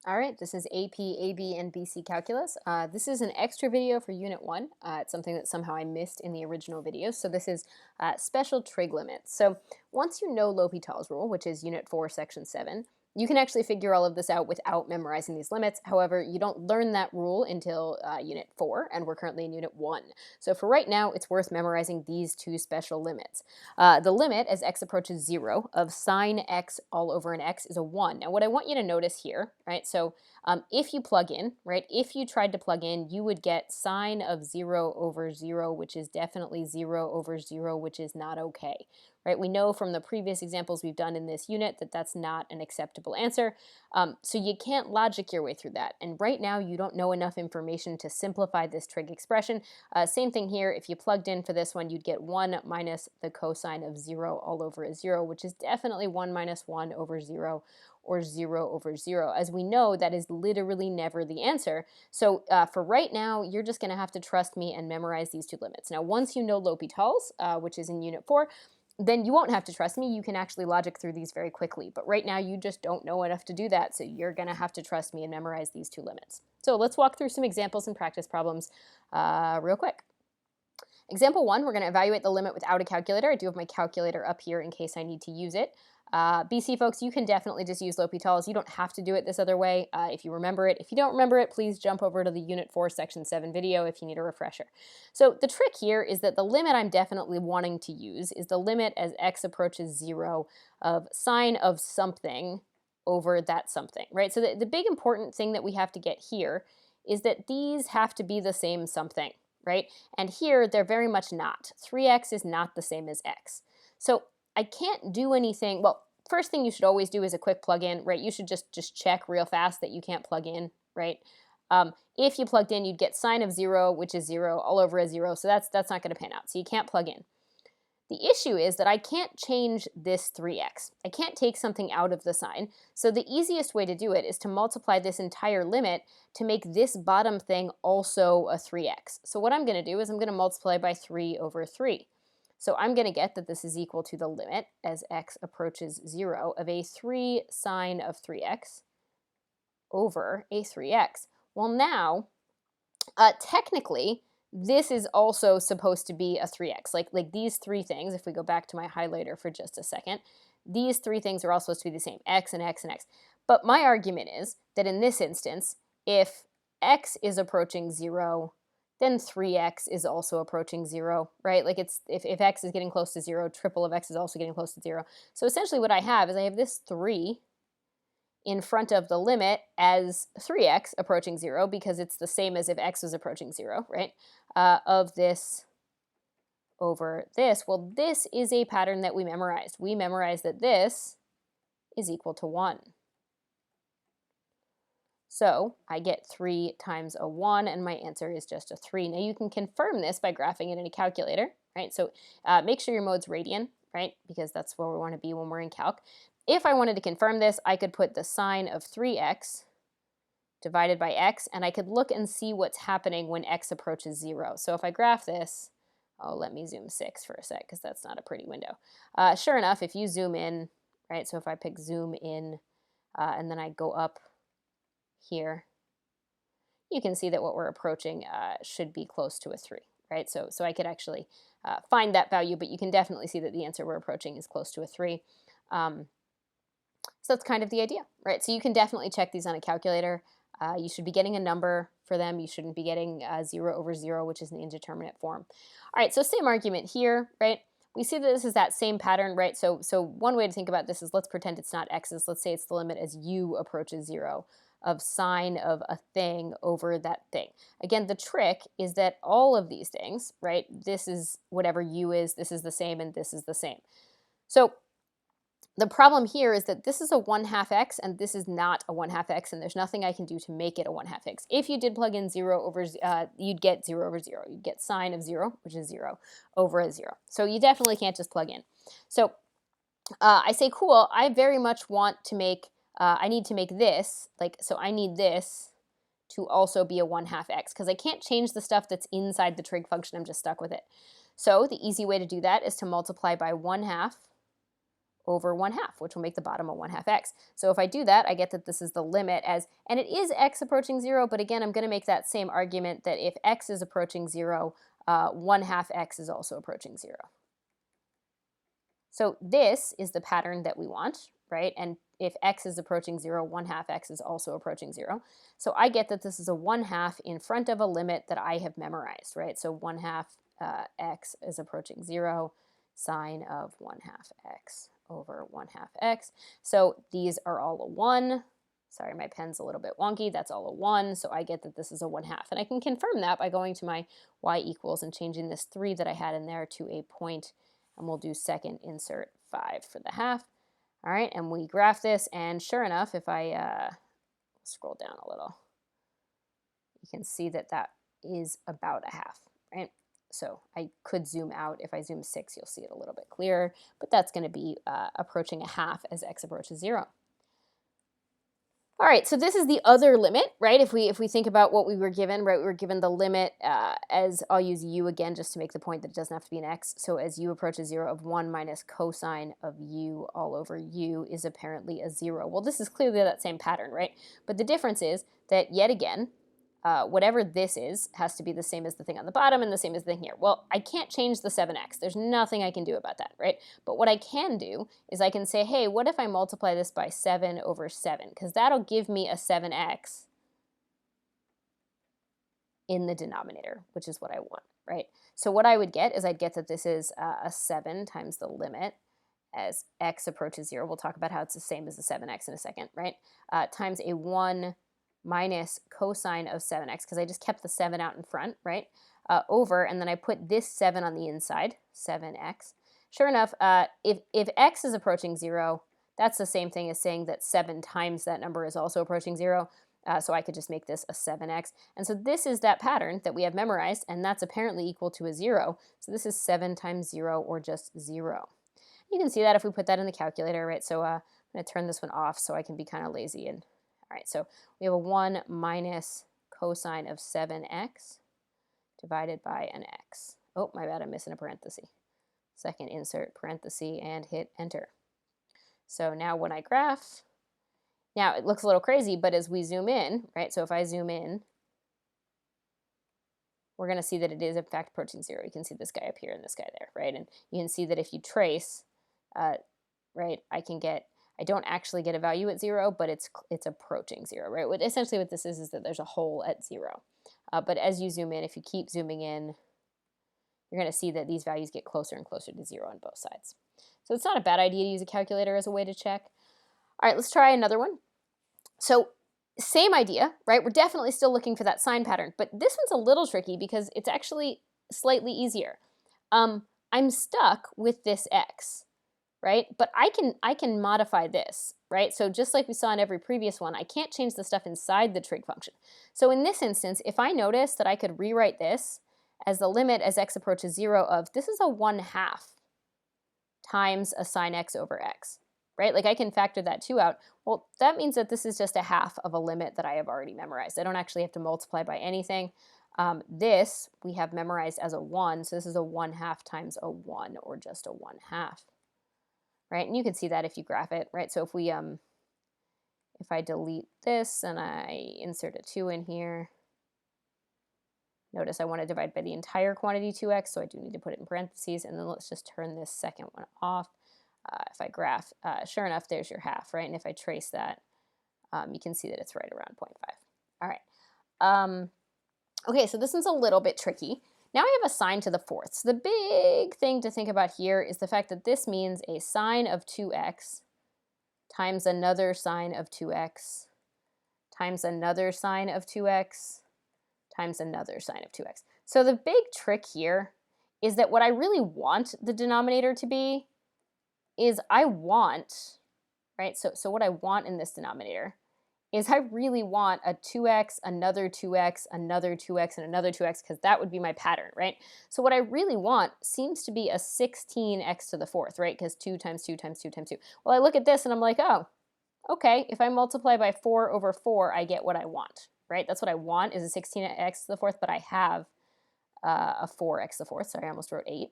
All right, this is AP, AB, and BC Calculus. This is an extra video for Unit 1. It's something that somehow I missed in the original video. So this is special trig limits. So once you know L'Hopital's rule, which is Unit 4, Section 7, you can actually figure all of this out without memorizing these limits. However, you don't learn that rule until Unit 4, and we're currently in Unit 1. So for right now, it's worth memorizing these two special limits. The limit, as x approaches 0, of sine x all over an x is a 1. Now, what I want you to notice here, right, so if you plug in, right, if you tried to plug in, you would get sine of 0 over 0, which is definitely 0 over 0, which is not okay, right? We know from the previous examples we've done in this unit that that's not an acceptable answer. So you can't logic your way through that. And right now, you don't know enough information to simplify this trig expression. Same thing here. If you plugged in for this one, you'd get 1 minus the cosine of 0 all over a 0, which is definitely 1 minus 1 over 0, or 0 over 0. As we know, that is literally never the answer. So for right now, you're just going to have to trust me and memorize these two limits. Now, once you know L'Hopital's, which is in Unit 4, then you won't have to trust me. You can actually logic through these very quickly. But right now, you just don't know enough to do that, so you're going to have to trust me and memorize these two limits. So let's walk through some examples and practice problems real quick. Example 1, we're going to evaluate the limit without a calculator. I do have my calculator up here in case I need to use it. BC folks, you can definitely just use L'Hopital's. You don't have to do it this other way if you remember it. If you don't remember it, please jump over to the Unit 4 Section 7 video if you need a refresher. So the trick here is that the limit I'm definitely wanting to use is the limit as x approaches 0 of sine of something over that something, right? So the big important thing that we have to get here is that these have to be the same something, right? And here, they're very much not. 3x is not the same as x. So I can't do anything. Well, first thing you should always do is a quick plug-in, right? You should just check real fast that you can't plug in, right? If you plugged in, you'd get sine of 0, which is 0, all over a 0. So that's not going to pan out. So you can't plug in. The issue is that I can't change this 3x. I can't take something out of the sign. So the easiest way to do it is to multiply this entire limit to make this bottom thing also a 3x. So what I'm going to do is I'm going to multiply by 3 over 3. So I'm going to get that this is equal to the limit as x approaches 0 of a 3 sine of 3x over a 3x. Well, now, technically, this is also supposed to be a 3x. Like these three things, if we go back to my highlighter for just a second, these three things are all supposed to be the same, x and x and x. But my argument is that in this instance, if x is approaching 0, then 3x is also approaching 0, right? Like if x is getting close to 0, triple of x is also getting close to 0. So essentially what I have is I have this 3 in front of the limit as 3x approaching 0 because it's the same as if x was approaching 0, right? Of this over this. Well, this is a pattern that we memorized. We memorized that this is equal to 1. So I get 3 times a 1, and my answer is just a 3. Now you can confirm this by graphing it in a calculator, right? So make sure your mode's radian, right? Because that's where we want to be when we're in calc. If I wanted to confirm this, I could put the sine of 3x divided by x, and I could look and see what's happening when x approaches 0. So if I graph this, oh, let me zoom 6 for a sec, because that's not a pretty window. Sure enough, if you zoom in, right, so if I pick zoom in, and then I go up here, you can see that what we're approaching should be close to a 3, right? So I could actually find that value, but you can definitely see that the answer we're approaching is close to a 3. So that's kind of the idea, right? So you can definitely check these on a calculator. You should be getting a number for them. You shouldn't be getting 0 over 0, which is an indeterminate form. All right, so same argument here, right? We see that this is that same pattern, right? So one way to think about this is let's pretend it's not x's. Let's say it's the limit as u approaches 0 of sine of a thing over that thing. Again, the trick is that all of these things, right, this is whatever u is, this is the same, and this is the same. So the problem here is that this is a 1/2 x and this is not a 1/2 x, and there's nothing I can do to make it a 1/2 x. If you did plug in 0 over, you'd get 0 over 0. You'd get sine of 0, which is 0, over a 0. So you definitely can't just plug in. So I say, cool, I very much want to make, I need to make this, so I need this to also be a 1/2 x, because I can't change the stuff that's inside the trig function. I'm just stuck with it. So the easy way to do that is to multiply by 1/2 over 1/2, which will make the bottom a 1/2 x. So if I do that, I get that this is the limit as, and it is x approaching 0, but again, I'm going to make that same argument that if x is approaching 0, 1/2 x is also approaching 0. So this is the pattern that we want, right? And if x is approaching 0, 1/2 x is also approaching 0. So I get that this is a 1/2 in front of a limit that I have memorized, right? So 1/2 x is approaching 0, sine of 1/2 x over 1/2 x. So these are all a 1. Sorry, my pen's a little bit wonky. That's all a 1. So I get that this is a 1/2. And I can confirm that by going to my y equals and changing this 3 that I had in there to a point, and we'll do second insert 5 for the half. All right, and we graph this, and sure enough, if I scroll down a little, you can see that that is about a half, right? So I could zoom out. If I zoom 6, you'll see it a little bit clearer, but that's going to be approaching a half as x approaches 0. All right, so this is the other limit, right? If we think about what we were given, right, we were given the limit as, I'll use u again just to make the point that it doesn't have to be an x. So as u approaches 0 of 1 minus cosine of u all over u is apparently a 0. Well, this is clearly that same pattern, right? But the difference is that, yet again, whatever this is has to be the same as the thing on the bottom and the same as the thing here. Well, I can't change the 7x. There's nothing I can do about that, right? But what I can do is I can say, hey, what if I multiply this by 7 over 7? Because that'll give me a 7x in the denominator, which is what I want, right? So what I would get is I'd get that this is a 7 times the limit as x approaches 0. We'll talk about how it's the same as the 7x in a second, right? Times a 1 minus cosine of 7x, because I just kept the 7 out in front, right? Over, and then I put this 7 on the inside, 7x. Sure enough, if x is approaching 0, that's the same thing as saying that 7 times that number is also approaching 0. So I could just make this a 7x. And so this is that pattern that we have memorized, and that's apparently equal to a 0. So this is 7 times 0, or just 0. You can see that if we put that in the calculator, right? So I'm going to turn this one off so I can be kind of lazy. And all right, so we have a 1 minus cosine of 7x divided by an x. Oh, my bad, I'm missing a parenthesis. Second insert parenthesis and hit enter. So now when I graph, now it looks a little crazy, but as we zoom in, right, so if I zoom in, we're going to see that it is in fact approaching 0. You can see this guy up here and this guy there, right? And you can see that if you trace, right, I don't actually get a value at 0, but it's approaching 0, right? Essentially what this is that there's a hole at 0. But as you zoom in, if you keep zooming in, you're going to see that these values get closer and closer to 0 on both sides. So it's not a bad idea to use a calculator as a way to check. All right, let's try another one. So same idea, right? We're definitely still looking for that sign pattern, but this one's a little tricky because it's actually slightly easier. I'm stuck with this x, right? But I can modify this, right? So just like we saw in every previous one, I can't change the stuff inside the trig function. So in this instance, if I notice that I could rewrite this as the limit as x approaches 0 of, this is a 1/2 times a sine x over x, right? Like I can factor that 2 out. Well, that means that this is just a half of a limit that I have already memorized. I don't actually have to multiply by anything. This we have memorized as a 1, so this is a 1/2 times a 1, or just a 1/2. Right, and you can see that if you graph it, right? So if I delete this and I insert a 2 in here, notice I want to divide by the entire quantity 2x, so I do need to put it in parentheses, and then let's just turn this second one off. If I graph, sure enough, there's your half, right? And if I trace that, you can see that it's right around 0.5. All right. Okay, so this one's a little bit tricky. Now I have a sine to the fourth. So the big thing to think about here is the fact that this means a sine of 2x times another sine of 2x times another sine of 2x times another sine of 2x. So the big trick here is that what I really want the denominator to be is I want, right? So what I want in this denominator is I really want a 2x, another 2x, another 2x, and another 2x, because that would be my pattern, right? So what I really want seems to be a 16x to the fourth, right? Because 2 times 2 times 2 times 2. Well, I look at this and I'm like, oh, okay, if I multiply by 4 over 4, I get what I want, right? That's what I want, is a 16x to the fourth, but I have a 4x to the fourth. Sorry, I almost wrote 8.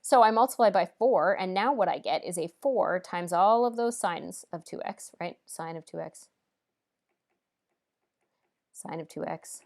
So I multiply by 4, and now what I get is a 4 times all of those sines of 2x, right? Sine of 2x, sine of 2x,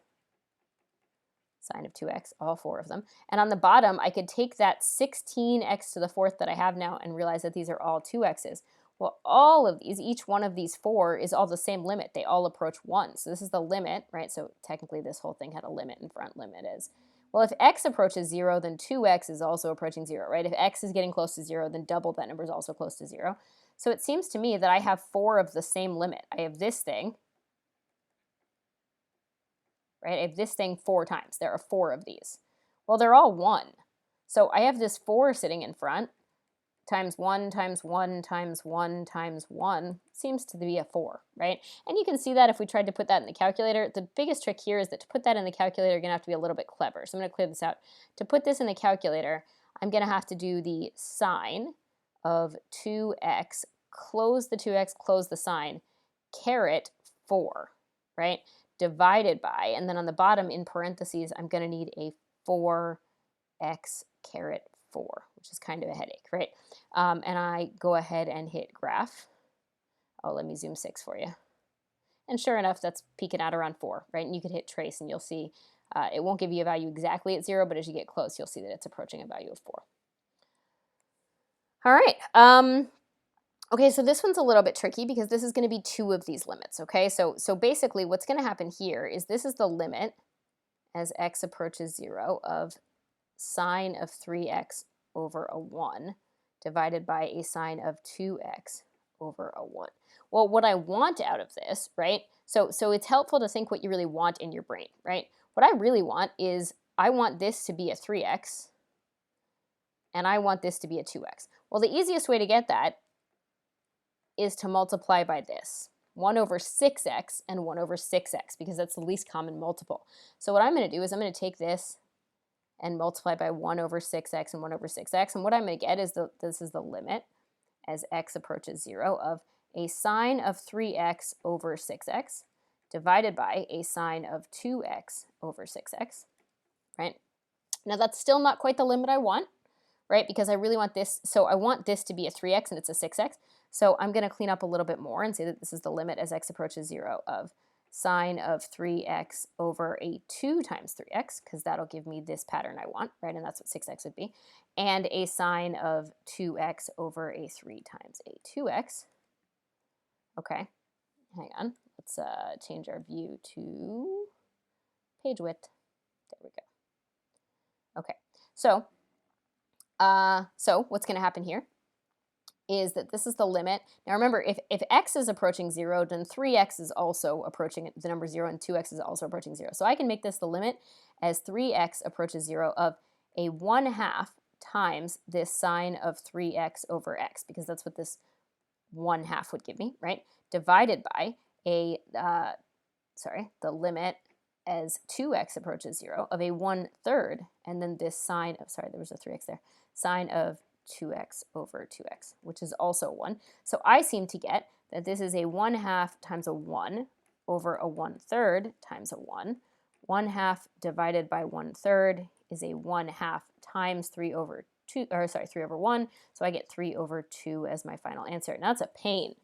sine of 2x, all 4 of them. And on the bottom, I could take that 16x to the 4th that I have now and realize that these are all 2x's. Well, all of these, each one of these 4 is all the same limit. They all approach 1. So this is the limit, right? So technically this whole thing had a limit in front. Limit is, well, if x approaches 0, then 2x is also approaching 0, right? If x is getting close to 0, then double that number is also close to 0. So it seems to me that I have 4 of the same limit. I have this thing, right? I have this thing 4 times. There are 4 of these. Well, they're all 1. So I have this 4 sitting in front, times 1 times 1 times 1 times 1 seems to be a 4, right? And you can see that if we tried to put that in the calculator. The biggest trick here is that to put that in the calculator, you're going to have to be a little bit clever. So I'm going to clear this out. To put this in the calculator, I'm going to have to do the sine of 2x, close the 2x, close the sine, caret 4, right? Divided by, and then on the bottom in parentheses, I'm going to need a 4x caret 4, which is kind of a headache, right? And I go ahead and hit graph. Oh, let me zoom 6 for you. And sure enough, that's peeking out around 4, right? And you could hit trace and you'll see it won't give you a value exactly at 0, but as you get close, you'll see that it's approaching a value of 4. All right. Okay, so this one's a little bit tricky because this is going to be 2 of these limits, okay? So basically what's going to happen here is this is the limit as x approaches 0 of sine of 3x over a 1 divided by a sine of 2x over a 1. Well, what I want out of this, right? So it's helpful to think what you really want in your brain, right? What I really want is I want this to be a 3x and I want this to be a 2x. Well, the easiest way to get that is to multiply by this. 1 over 6x and 1 over 6x, because that's the least common multiple. So what I'm going to do is I'm going to take this and multiply by 1 over 6x and 1 over 6x. And what I'm going to get is this is the limit as x approaches 0 of a sine of 3x over 6x divided by a sine of 2x over 6x, right? Now that's still not quite the limit I want, right? Because I really want this, so I want this to be a 3x and it's a 6x. So I'm going to clean up a little bit more and say that this is the limit as x approaches 0 of sine of 3x over a 2 times 3x, because that'll give me this pattern I want, right? And that's what 6x would be. And a sine of 2x over a 3 times a 2x. Okay, hang on. Let's change our view to page width. There we go. Okay, so what's going to happen here is that this is the limit. Now remember, if x is approaching 0, then 3x is also approaching the number 0, and 2x is also approaching 0. So I can make this the limit as 3x approaches 0 of a 1/2 times this sine of 3x over x, because that's what this 1/2 would give me, right? Divided by a, the limit as 2x approaches 0 of a 1/3, and then this sine of, there was a 3x there, sine of 2x over 2x, which is also 1. So I seem to get that this is a 1/2 times a 1 over a 1/3 times a 1. 1/2 divided by 1/3 is a 1/2 times 3 over 2, or 3 over 1. So I get 3 over 2 as my final answer. Now that's a pain,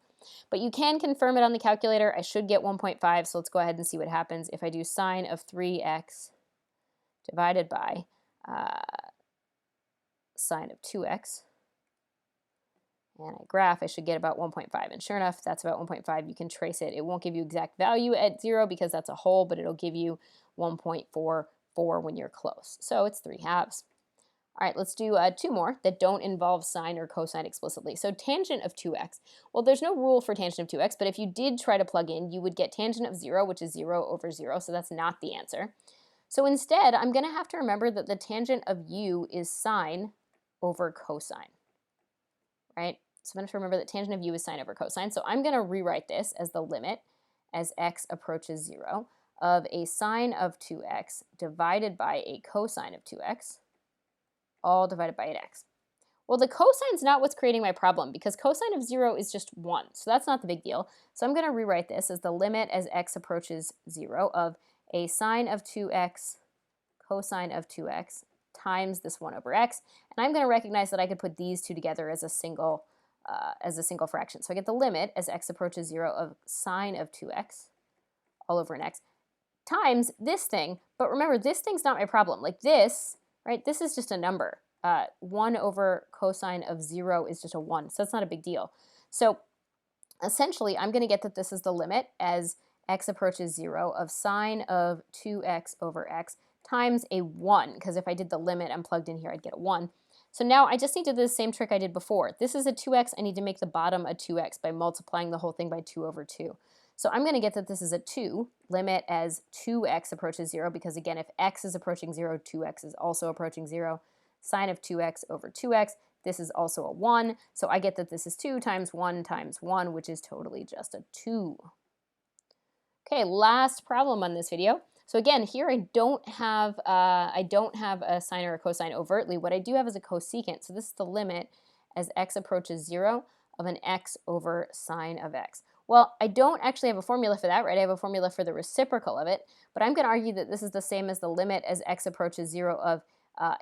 but you can confirm it on the calculator. I should get 1.5, so let's go ahead and see what happens if I do sine of 3x divided by sine of 2x, and I graph, I should get about 1.5, and sure enough, that's about 1.5. You can trace it. It won't give you exact value at 0 because that's a whole, but it'll give you 1.44 when you're close. So it's 3/2. All right, let's do 2 more that don't involve sine or cosine explicitly. So tangent of 2x. Well, there's no rule for tangent of 2x, but if you did try to plug in, you would get tangent of 0, which is 0 over 0, so that's not the answer. So instead, I'm going to have to remember that the tangent of u is sine over cosine, right? So I'm going to have to remember that tangent of u is sine over cosine. So I'm going to rewrite this as the limit as x approaches 0 of a sine of 2x divided by a cosine of 2x, all divided by an x. Well, the cosine's not what's creating my problem because cosine of 0 is just 1, so that's not the big deal. So I'm going to rewrite this as the limit as x approaches 0 of a sine of 2x cosine of 2x times this 1 over x. And I'm going to recognize that I could put these two together as a single fraction. So I get the limit as x approaches 0 of sine of 2x all over an x times this thing. But remember, this thing's not my problem. Like this, right? This is just a number. 1 over cosine of 0 is just a 1, so that's not a big deal. So essentially, I'm going to get that this is the limit as x approaches 0 of sine of 2x over x times a 1, because if I did the limit and plugged in here, I'd get a 1. So now I just need to do the same trick I did before. This is a 2x. I need to make the bottom a 2x by multiplying the whole thing by 2 over 2. So I'm going to get that this is a 2, limit as 2x approaches 0, because again, if x is approaching 0, 2x is also approaching 0. Sine of 2x over 2x, this is also a 1. So I get that this is 2 times 1, which is totally just a 2. Okay, last problem on this video. So again, here I don't have a sine or a cosine overtly. What I do have is a cosecant. So this is the limit as x approaches 0 of an x over sine of x. Well, I don't actually have a formula for that, right? I have a formula for the reciprocal of it, but I'm going to argue that this is the same as the limit as x approaches 0 of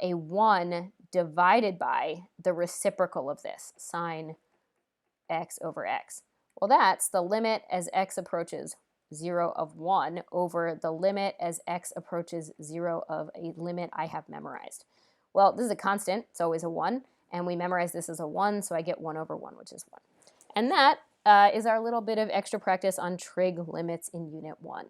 a 1 divided by the reciprocal of this, sine x over x. Well, that's the limit as x approaches 0 of 1 over the limit as x approaches 0 of a limit I have memorized. Well, this is a constant, it's always a 1, and we memorize this as a 1, so I get 1 over 1, which is 1. And that is our little bit of extra practice on trig limits in Unit 1.